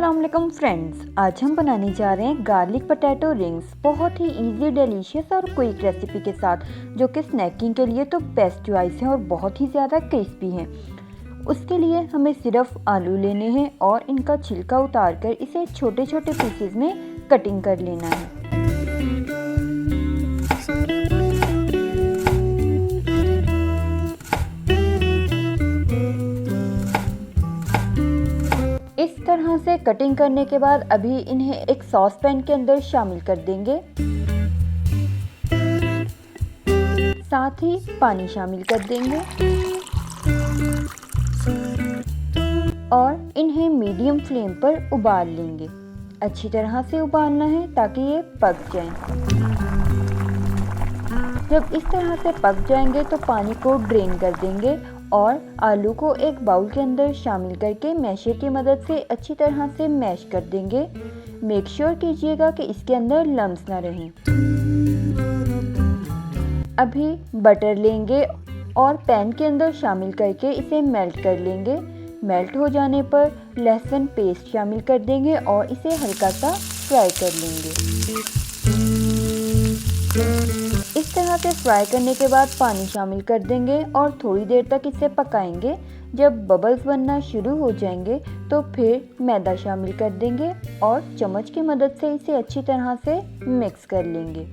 अस्सलाम वालेकुम फ्रेंड्स, आज हम बनाने जा रहे हैं गार्लिक पोटैटो रिंग्स। बहुत ही इजी, डिलीशियस और क्विक रेसिपी के साथ, जो कि स्नैकिंग के लिए तो बेस्ट चॉइस है और बहुत ही ज़्यादा क्रिस्पी हैं। उसके लिए हमें सिर्फ आलू लेने हैं और इनका छिलका उतार कर इसे छोटे छोटे पीसेस में कटिंग कर लेना है। इस तरह से कटिंग करने के बाद अभी इन्हें एक सॉस पैन के अंदर शामिल कर देंगे। साथ ही पानी शामिल कर देंगे और इन्हें मीडियम फ्लेम पर उबाल लेंगे। अच्छी तरह से उबालना है ताकि ये पक जाएं। जब इस तरह से पक जाएंगे तो पानी को ड्रेन कर देंगे और आलू को एक बाउल के अंदर शामिल करके मैशर की मदद से अच्छी तरह से मैश कर देंगे। मेक श्योर कीजिएगा कि इसके अंदर लम्स ना रहें। अभी बटर लेंगे और पैन के अंदर शामिल करके इसे मेल्ट कर लेंगे। मेल्ट हो जाने पर लहसुन पेस्ट शामिल कर देंगे और इसे हल्का सा फ्राई कर लेंगे। इस तरह से फ्राई करने के बाद पानी शामिल कर देंगे और थोड़ी देर तक इसे पकाएंगे। जब बबल्स बनना शुरू हो जाएंगे तो फिर मैदा शामिल कर देंगे और चम्मच की मदद से इसे अच्छी तरह से मिक्स कर लेंगे।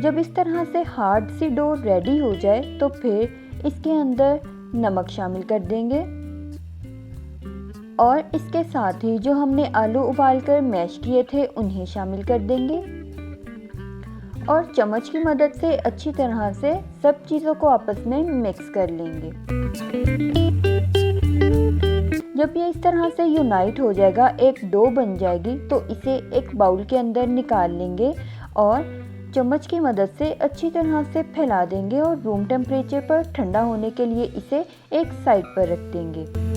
जब इस तरह से हार्ड सी डो रेडी हो जाए तो फिर इसके अंदर नमक शामिल कर देंगे और इसके साथ ही जो हमने आलू उबालकर मैश किए थे उन्हें शामिल कर देंगे और चम्मच की मदद से अच्छी तरह से सब चीज़ों को आपस में मिक्स कर लेंगे। जब ये इस तरह से यूनाइट हो जाएगा, एक डो बन जाएगी, तो इसे एक बाउल के अंदर निकाल लेंगे और चम्मच की मदद से अच्छी तरह से फैला देंगे और रूम टेम्परेचर पर ठंडा होने के लिए इसे एक साइड पर रख देंगे।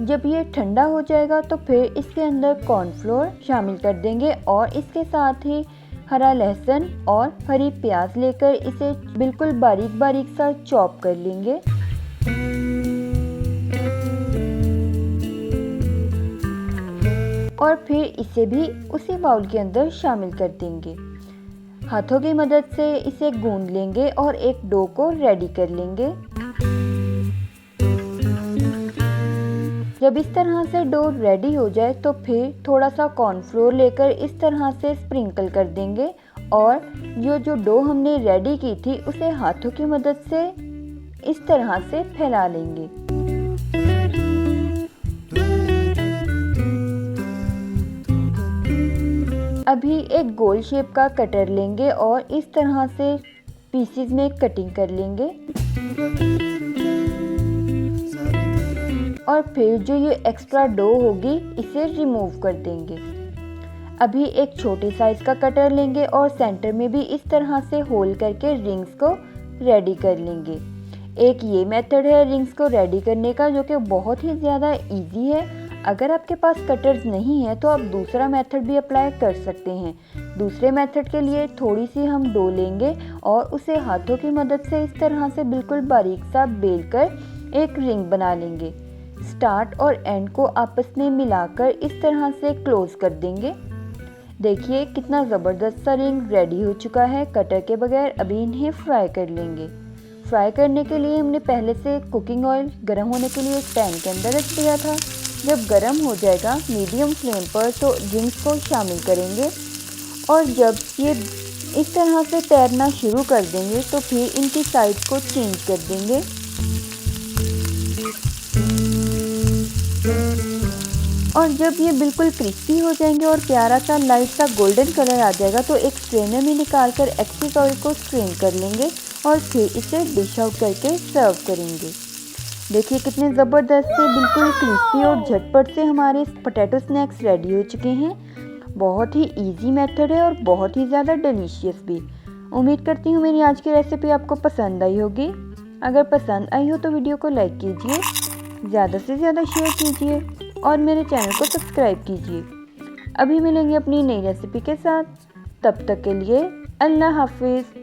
जब ये ठंडा हो जाएगा तो फिर इसके अंदर कॉर्नफ्लोर शामिल कर देंगे और इसके साथ ही हरा लहसुन और हरी प्याज लेकर इसे बिल्कुल बारीक बारीक सा चॉप कर लेंगे। और फिर इसे भी उसी बाउल के अंदर शामिल कर देंगे। हाथों की मदद से इसे गूंद लेंगे और एक डो को रेडी कर लेंगे। जब इस तरह से डो रेडी हो जाए तो फिर थोड़ा सा कॉर्नफ्लोर लेकर इस तरह से स्प्रिंकल कर देंगे और जो डो हमने रेडी की थी उसे हाथों की मदद से इस तरह से फैला लेंगे। अभी एक गोल शेप का कटर लेंगे और इस तरह से पीसेस में कटिंग कर लेंगे और फिर जो ये एक्स्ट्रा डो होगी इसे रिमूव कर देंगे। अभी एक छोटे साइज का कटर लेंगे और सेंटर में भी इस तरह से होल करके रिंग्स को रेडी कर लेंगे। एक ये मेथड है रिंग्स को रेडी करने का, जो कि बहुत ही ज़्यादा इजी है। अगर आपके पास कटर्स नहीं है तो आप दूसरा मेथड भी अप्लाई कर सकते हैं। दूसरे मेथड के लिए थोड़ी सी हम डो लेंगे और उसे हाथों की मदद से इस तरह से बिल्कुल बारीक सा बेल कर एक रिंग बना लेंगे। स्टार्ट और एंड को आपस में मिलाकर इस तरह से क्लोज कर देंगे। देखिए कितना ज़बरदस्त सा रिंग रेडी हो चुका है कटर के बगैर। अभी इन्हें फ्राई कर लेंगे। फ्राई करने के लिए हमने पहले से कुकिंग ऑयल गर्म होने के लिए एक पैन के अंदर रख दिया था। जब गर्म हो जाएगा मीडियम फ्लेम पर तो रिंग्स को शामिल करेंगे और जब ये इस तरह से तैरना शुरू कर देंगे तो फिर इनकी साइड को चेंज कर देंगे और जब ये बिल्कुल क्रिस्पी हो जाएंगे और प्यारा सा लाइट सा गोल्डन कलर आ जाएगा तो एक स्ट्रेनर में निकाल कर एक्सेस ऑयल को स्ट्रेन कर लेंगे और फिर इसे डिश आउट करके सर्व करेंगे। देखिए कितने ज़बरदस्त से बिल्कुल क्रिस्पी और झटपट से हमारे पोटैटो स्नैक्स रेडी हो चुके हैं। बहुत ही इजी मेथड है और बहुत ही ज़्यादा डिलीशियस भी। उम्मीद करती हूँ मेरी आज की रेसिपी आपको पसंद आई होगी। अगर पसंद आई हो तो वीडियो को लाइक कीजिए, ज़्यादा से ज़्यादा शेयर कीजिए और मेरे चैनल को सब्सक्राइब कीजिए। अभी मिलेंगे अपनी नई रेसिपी के साथ, तब तक के लिए अल्लाह हाफिज़।